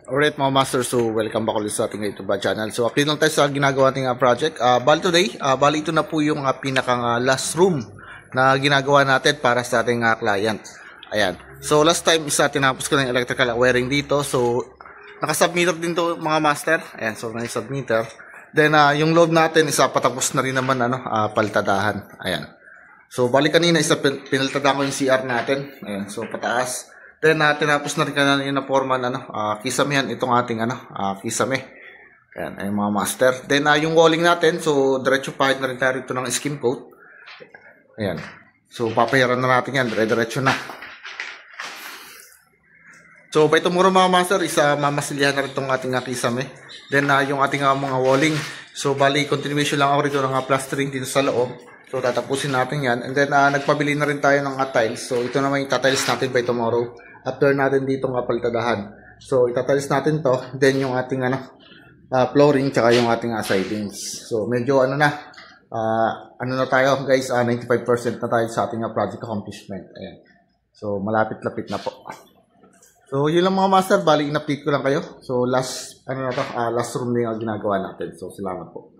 Alright mga master, so welcome back ulit sa ating YouTube channel. So update lang tayo sa ginagawa nating project. Bali today, bali ito na po yung pinakang last room na ginagawa natin para sa ating client. Ayan. So last time isa tinapos ko na yung electrical wiring dito. So naka-submeter din to mga master. Ayan, so naka-submeter. Then yung load natin isa patapos na rin naman paltadahan. Ayan. So bali kanina isa pinaltadahan ko yung CR natin. Ayan, so pataas. Then tinapos na rin kanina yung na-forman kisame yan itong ating kisame. Ayan, ay mga master. Then yung walling natin, so diretso pahit na rin tayo rito ng skim coat. Ayan. So papayaran na natin yan, diretso na. So by tomorrow mga master, isa mamasilyahan na rin itong ating kisame. Then yung ating mga walling. So bali continuation lang ako rito ng plastering dito sa loob. So tatapusin natin yan. And then nagpabili na rin tayo ng tiles. So ito naman yung tatiles natin by tomorrow. After natin dito paltadahan. So itatiles natin to. Then yung ating flooring tsaka yung ating sidings. So medyo na tayo guys, 95% na tayo sa ating project accomplishment. Ayan. So malapit-lapit na po. So yun lang mga master, bali in-update ko lang kayo. So last last room na yung ginagawa natin. So salamat po.